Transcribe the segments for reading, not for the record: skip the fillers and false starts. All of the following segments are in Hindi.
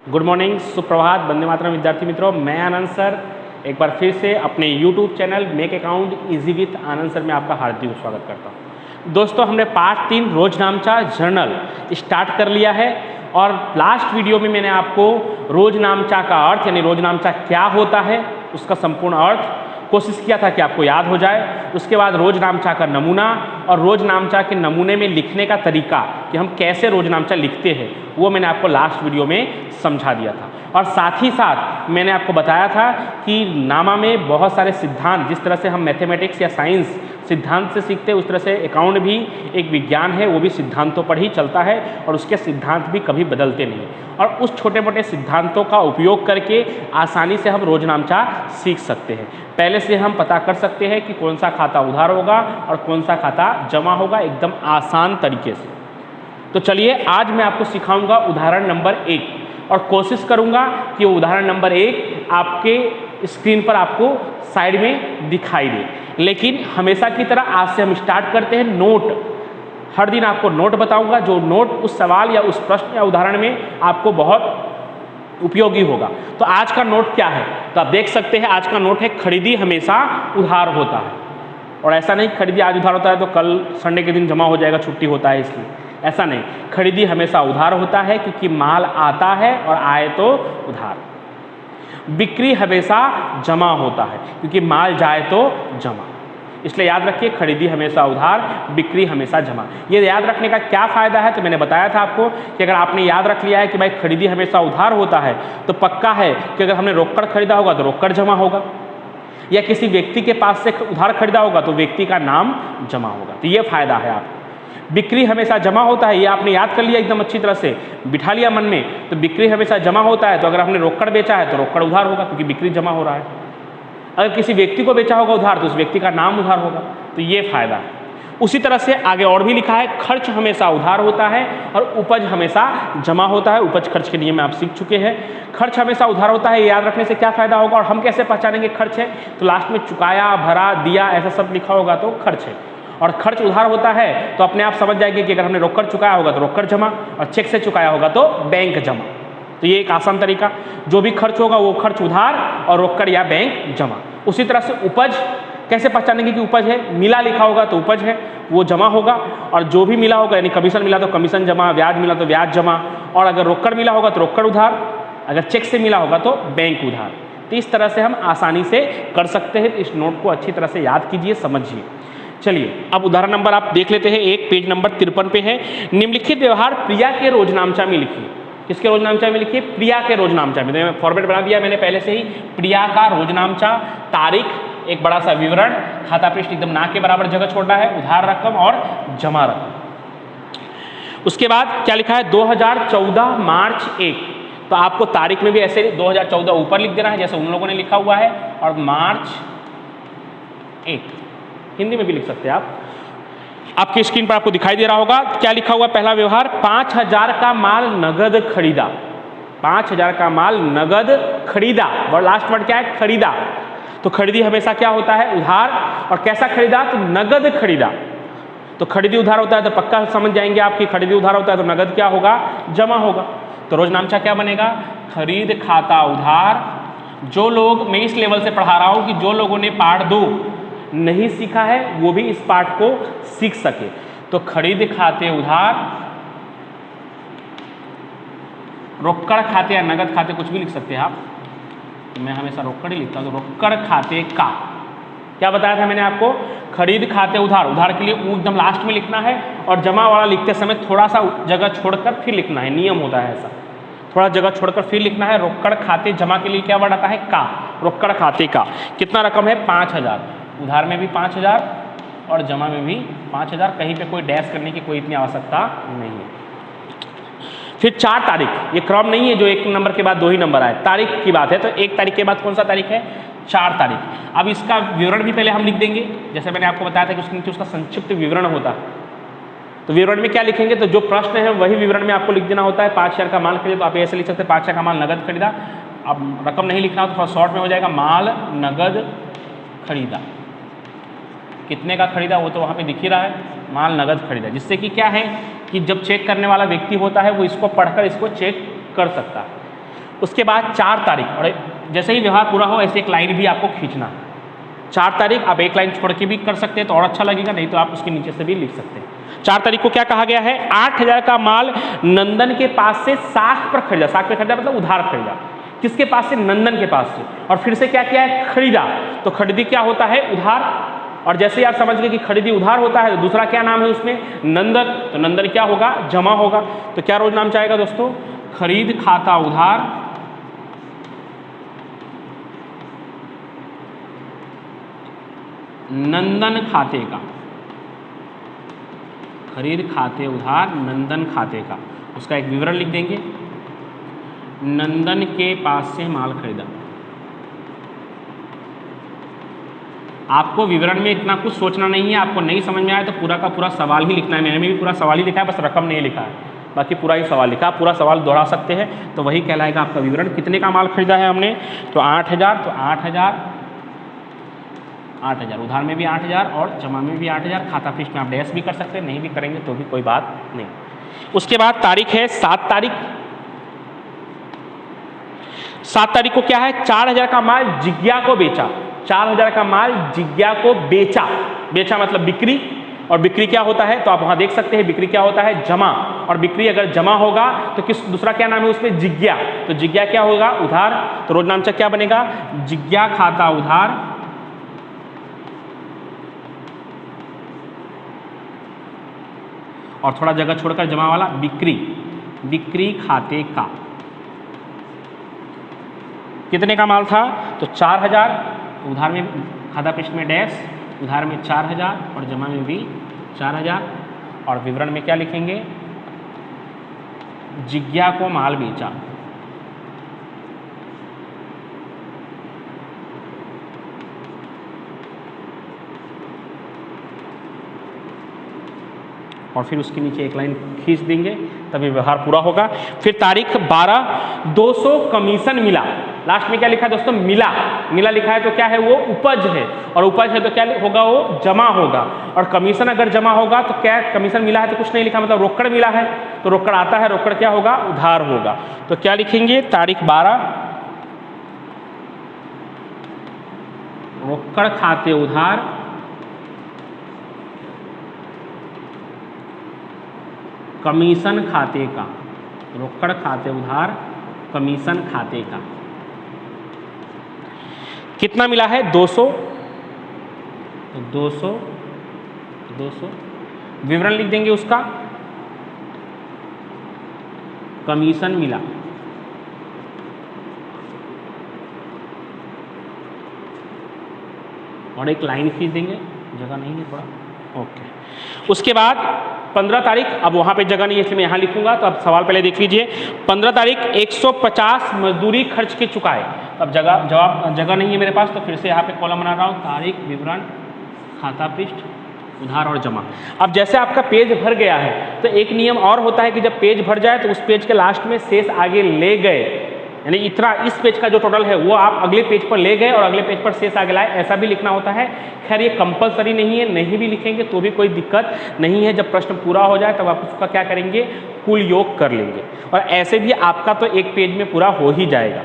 गुड मॉर्निंग, सुप्रभात, वंदे मातरम विद्यार्थी मित्रों। मैं आनंद सर एक बार फिर से अपने YouTube channel make account easy with Anand sir में आपका हार्दिक स्वागत करता हूं। दोस्तों, हमने पार्ट 3 रोजनामचा जर्नल स्टार्ट कर लिया है और लास्ट वीडियो में मैंने आपको रोजनामचा का अर्थ यानी रोजनामचा क्या होता है उसका संपूर्ण अर्थ कोशिश किया था कि आपको याद हो जाए। उसके बाद रोजनामचा का नमूना और रोजनामचा के नमूने में लिखने का तरीका कि हम कैसे रोजनामचा लिखते हैं वो मैंने आपको लास्ट वीडियो में समझा दिया था। और साथ ही साथ मैंने आपको बताया था कि नामा में बहुत सारे सिद्धांत, जिस तरह से हम मैथमेटिक्स या साइंस सिद्धांत से सीखते हैं उस तरह से अकाउंट भी एक विज्ञान है, वो भी सिद्धांतों पर ही चलता है और उसके सिद्धांत भी कभी बदलते नहीं। और उस छोटे मोटे सिद्धांतों का उपयोग करके आसानी से हम रोजनामचा सीख सकते हैं। पहले से हम पता कर सकते हैं कि कौन सा खाता उधार होगा और कौन सा खाता जमा होगा, एकदम आसान तरीके से। तो चलिए आज मैं आपको सिखाऊंगा उदाहरण नंबर 1 और कोशिश करूंगा कि उदाहरण नंबर 1 आपके स्क्रीन पर आपको साइड में दिखाई दे। लेकिन हमेशा की तरह आज से हम स्टार्ट करते हैं नोट। हर दिन आपको नोट बताऊंगा, जो नोट उस सवाल या उस प्रश्न या उदाहरण में आपको बहुत उपयोगी होगा। तो आज का नोट क्या है, तो आप देख सकते हैं आज का नोट है खरीदी हमेशा उधार होता है। और ऐसा नहीं खरीदी आज उधार होता है तो कल संडे के दिन जमा हो जाएगा, छुट्टी होता है इसलिए, ऐसा नहीं। खरीदी हमेशा उधार होता है क्योंकि माल आता है और आए तो उधार। बिक्री हमेशा जमा होता है क्योंकि माल जाए तो जमा। इसलिए याद रखिए, खरीदी हमेशा उधार, बिक्री हमेशा जमा। ये याद रखने का क्या फ़ायदा है, तो मैंने बताया था आपको कि अगर आपने याद रख लिया है कि भाई खरीदी हमेशा उधार होता है तो पक्का है कि अगर हमने रोकड़ खरीदा होगा तो रोकड़ जमा होगा, या किसी व्यक्ति के पास से उधार खरीदा होगा तो व्यक्ति का नाम जमा होगा। तो ये फ़ायदा है आपको। बिक्री हमेशा जमा होता है, ये आपने याद कर लिया एकदम अच्छी तरह से, बिठा लिया मन में। तो बिक्री हमेशा जमा होता है तो अगर आपने रोकड़ बेचा है तो रोकड़ उधार होगा क्योंकि बिक्री जमा हो रहा है। अगर किसी व्यक्ति को बेचा होगा उधार तो उस व्यक्ति का नाम उधार होगा। तो ये फायदा है। उसी तरह से आगे और भी लिखा है, खर्च हमेशा उधार होता है और उपज हमेशा जमा होता है। उपज खर्च के नियम में आप सीख चुके हैं। खर्च हमेशा उधार होता है, ये याद रखने से क्या फायदा होगा और हम कैसे पहचानेंगे खर्च है, तो लास्ट में चुकाया, भरा, दिया ऐसा सब लिखा होगा तो खर्च है। और खर्च उधार होता है तो अपने आप समझ जाएंगे कि अगर हमने रोकड़ चुकाया होगा तो रोकड़ जमा और चेक से चुकाया होगा तो बैंक जमा। तो ये एक आसान तरीका, जो भी खर्च होगा वो खर्च उधार और रोकड़ या बैंक जमा। उसी तरह से उपज कैसे पहचानेंगे कि उपज है, मिला लिखा होगा तो उपज है, वो जमा होगा। और जो भी मिला होगा यानी कमीशन मिला तो कमीशन जमा, ब्याज मिला तो ब्याज जमा, और अगर रोकड़ मिला होगा तो रोकड़ उधार, अगर चेक से मिला होगा तो बैंक उधार। तो इस तरह से हम आसानी से कर सकते हैं। इस नोट को अच्छी तरह से याद कीजिए, समझिए। चलिए अब उदाहरण नंबर आप देख लेते हैं, एक पेज नंबर 53 पे है। निम्नलिखित व्यवहार प्रिया के रोजनामचा में लिखिए। किसके रोजनामचा में लिखिए? प्रिया के रोजनामचा में। तो फॉर्मेट बना दिया मैंने पहले से ही, प्रिया का रोजनामचा, तारीख, एक बड़ा सा विवरण, खाता पृष्ठ एकदम ना के बराबर जगह छोड़ना है, उधार रकम और जमा रकम। उसके बाद क्या लिखा है? 2014 मार्च 1। तो आपको तारीख में भी ऐसे 2014 ऊपर लिख देना है जैसे उन लोगों ने लिखा हुआ है, और मार्च 1 हिंदी में भी लिख सकते हैं आप। आपकी स्क्रीन पर आपको दिखाई दे रहा होगा क्या लिखा हुआ। पहला व्यवहार, 5000 का माल नगद खरीदा। 5000 का माल नगद खरीदा, और लास्ट वर्ड क्या है? खरीदा। तो खरीदी हमेशा क्या होता है? उधार। और कैसा खरीदा? तो नगद खरीदा। तो खरीदी उधार होता है तो पक्का समझ जाएंगे आप कि खरीदी उधार होता है तो नगद क्या होगा? जमा होगा। तो रोजनामचा क्या बनेगा? खरीद खाता उधार। जो लोग, मैं इस लेवल से पढ़ा रहा हूं कि जो लोगों ने पार्ट 2 नहीं सीखा है वो भी इस पार्ट को सीख सके। तो खरीद खाते उधार, रोकड़ खाते या नगद खाते कुछ भी लिख सकते हैं आप, तो मैं हमेशा रोकड़ ही लिखता हूं। तो रोकड़ खाते का क्या बताया था मैंने आपको? खरीद खाते उधार, उधार के लिए एकदम लास्ट में लिखना है, और जमा वाला लिखते समय थोड़ा सा जगह छोड़कर फिर लिखना है, नियम होता है ऐसा, थोड़ा जगह छोड़कर फिर लिखना है। रोकड़ खाते जमा के लिए क्या वर्ड आता है? का। रोकड़ खाते का कितना रकम है? 5000। उधार में भी 5000 और जमा में भी 5000। कहीं पे कोई डैश करने की कोई इतनी आवश्यकता नहीं है। फिर 4 तारीख, ये क्रम नहीं है जो एक नंबर के बाद 2 ही नंबर आए, तारीख की बात है। तो 1 तारीख के बाद कौन सा तारीख है? 4 तारीख। अब इसका विवरण भी पहले हम लिख देंगे, जैसे मैंने आपको बताया था कि उसके नीचे उसका संक्षिप्त विवरण होता है। तो विवरण में क्या लिखेंगे? तो जो प्रश्न है वही विवरण में आपको लिख देना होता है। 5000 का माल खरीदा तो आप ऐसे लिख सकते हैं, 5000 का माल नगद खरीदा। अब रकम नहीं लिखना तो थोड़ा शॉर्ट में हो जाएगा, माल नगद खरीदा। कितने का खरीदा वो तो वहाँ पे दिख ही रहा है, माल नगद खरीदा। जिससे कि क्या है कि जब चेक करने वाला व्यक्ति होता है वो इसको पढ़कर इसको चेक कर सकता है। उसके बाद 4 तारीख, और जैसे ही व्यवहार पूरा हो ऐसे एक लाइन भी आपको खींचना है। 4 तारीख आप एक लाइन छोड़ के भी कर सकते हैं तो और अच्छा लगेगा, नहीं तो आप उसके नीचे से भी लिख सकते हैं। 4 तारीख को क्या कहा गया है, 8,000 का माल नंदन के पास से साख पर खरीदा। साख पर खरीदा मतलब उधार खरीदा। किसके पास से, नंदन के पास से। और फिर से क्या किया है, खरीदा। तो खरीदी क्या होता है, उधार। और जैसे ही आप समझ गए कि खरीदी उधार होता है तो दूसरा क्या नाम है उसमें, नंदन। तो नंदन क्या होगा, जमा होगा। तो क्या रोज नाम चाहेगा दोस्तों, खरीद खाता उधार नंदन खाते का। खरीद खाते उधार नंदन खाते का, उसका एक विवरण लिख देंगे। नंदन के पास से माल खरीदा। आपको विवरण में इतना कुछ सोचना नहीं है, आपको नहीं समझ में आया तो पूरा का पूरा सवाल ही लिखना है। मैंने भी पूरा सवाल ही लिखा है, बस रकम नहीं लिखा है, बाकी पूरा ही सवाल लिखा। आप पूरा सवाल दोहरा सकते हैं तो वही कहलाएगा आपका विवरण। कितने का माल खरीदा है हमने, तो 8,000। तो 8,000 उधार में भी 8,000 और जमा में भी 8,000। खाता पृष्ठ में आप डैश भी कर सकते हैं, नहीं भी करेंगे तो भी कोई बात नहीं। उसके बाद तारीख है 7 तारीख। 7 तारीख को क्या है, 4,000 का माल जिज्ञा को बेचा। 4,000 का माल जिज्ञा को बेचा। बेचा मतलब बिक्री, और बिक्री क्या होता है, तो आप वहां देख सकते हैं बिक्री क्या होता है, जमा। और बिक्री अगर जमा होगा तो किस, दूसरा क्या नाम है उसमें, जिज्ञा। तो जिज्ञा क्या होगा, उधार। तो रोज नामचा क्या बनेगा, जिज्ञा खाता उधार और थोड़ा जगह छोड़कर जमा वाला बिक्री, बिक्री खाते का। कितने का माल था, तो 4,000। उधार में खाता पृष्ठ में डैश, उधार में 4,000 और जमा में भी 4,000। और विवरण में क्या लिखेंगे, जिज्ञा को माल बेचा। और फिर उसके नीचे एक लाइन खींच देंगे, तभी व्यवहार पूरा होगा। फिर तारीख 12, 200 कमीशन मिला। लास्ट में क्या लिखा है दोस्तों, मिला। मिला लिखा है तो क्या है, वो उपज है, और उपज है तो क्या होगा, वो जमा होगा। और कमीशन अगर जमा होगा तो क्या, कमीशन मिला है तो कुछ नहीं लिखा, मतलब रोकड़ मिला है तो रोकड़ आता है, रोकड़ क्या होगा, उधार होगा। तो क्या लिखेंगे, तारीख 12, रोकड़ खाते उधार कमीशन खाते का। रोकड़ खाते उधार कमीशन खाते का। कितना मिला है, 200। तो 200 विवरण लिख देंगे उसका, कमीशन मिला। और एक लाइन खींच देंगे, जगह नहीं है थोड़ा, ओके। उसके बाद 15 तारीख, अब वहाँ पे जगह नहीं है इसलिए मैं यहाँ लिखूंगा, तो अब सवाल पहले देख लीजिए। 15 तारीख 150 मजदूरी खर्च के चुकाए। अब जगह नहीं है मेरे पास, तो फिर से यहाँ पे कॉलम बना रहा हूँ, तारीख, विवरण, खाता पृष्ठ, उधार और जमा। अब जैसे आपका पेज भर गया है तो एक नियम और होता है कि जब पेज भर जाए तो उस पेज के लास्ट में शेष आगे ले गए, यानी इतना इस पेज का जो टोटल है वो आप अगले पेज पर ले गए और अगले पेज पर शेष आगे लाए, ऐसा भी लिखना होता है। खैर ये कंपलसरी नहीं है, नहीं भी लिखेंगे तो भी कोई दिक्कत नहीं है। जब प्रश्न पूरा हो जाए तब आप उसका क्या करेंगे, कुल योग कर लेंगे, और ऐसे भी आपका तो एक पेज में पूरा हो ही जाएगा।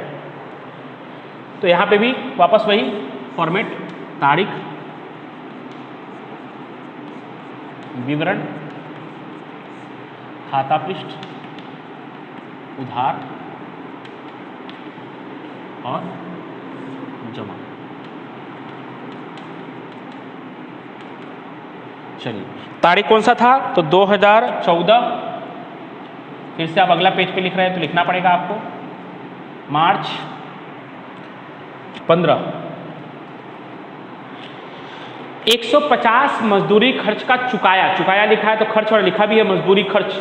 तो यहाँ पे भी वापस वही फॉर्मेट, तारीख, विवरण, खाता पृष्ठ, उधार और जमा। चलिए तारीख कौन सा था, तो 2014। फिर से आप अगला पेज पे लिख रहे हैं तो लिखना पड़ेगा आपको, मार्च 15। 150 मजदूरी खर्च का चुकाया। चुकाया लिखा है तो खर्च, और लिखा भी है मजदूरी खर्च।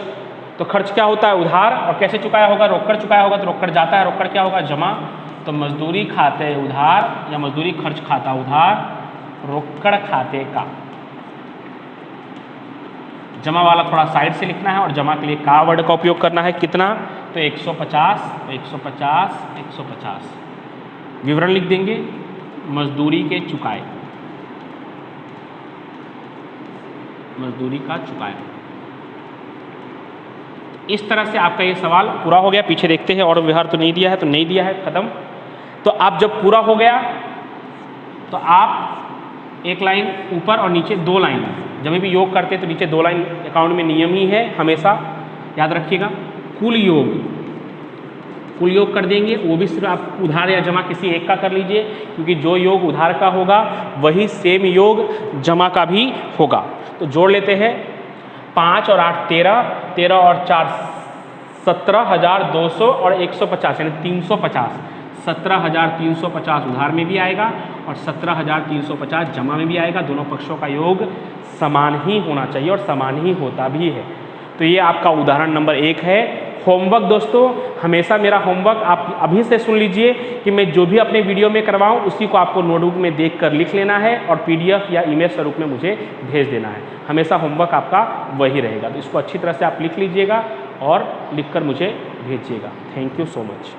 तो खर्च क्या होता है, उधार, और कैसे चुकाया होगा, रोकड़ चुकाया होगा तो रोकड़ जाता है, रोकड़ क्या होगा, जमा। तो मजदूरी खाते उधार या मजदूरी खर्च खाता उधार रोकड़ खाते का। जमा वाला थोड़ा साइड से लिखना है और जमा के लिए का वर्ड का उपयोग करना है। कितना, तो 150, 150, 150। विवरण लिख देंगे, मजदूरी के चुकाए, मजदूरी का चुकाया। इस तरह से आपका ये सवाल पूरा हो गया। पीछे देखते हैं, और व्यवहार तो नहीं दिया है, तो नहीं दिया है, खत्म। तो आप जब पूरा हो गया तो आप एक लाइन ऊपर और नीचे 2 लाइन, जब भी योग करते हैं तो नीचे 2 लाइन अकाउंट में नियम ही है, हमेशा याद रखिएगा। कुल योग कर देंगे, वो भी सिर्फ आप उधार या जमा किसी एक का कर लीजिए, क्योंकि जो योग उधार का होगा वही सेम योग जमा का भी होगा। तो जोड़ लेते हैं, 5 और 8 13, 13 और 4 17,200 और 150 यानी 350। 17,350 उधार में भी आएगा और 17,350 जमा में भी आएगा। दोनों पक्षों का योग समान ही होना चाहिए और समान ही होता भी है। तो ये आपका उदाहरण नंबर 1 है। होमवर्क दोस्तों, हमेशा मेरा होमवर्क आप अभी से सुन लीजिए कि मैं जो भी अपने वीडियो में करवाऊँ उसी को आपको नोटबुक में देखकर लिख लेना है और PDF या ईमेल स्वरूप में मुझे भेज देना है। हमेशा होमवर्क आपका वही रहेगा। तो इसको अच्छी तरह से आप लिख लीजिएगा और लिखकर मुझे भेजिएगा। Thank you so much.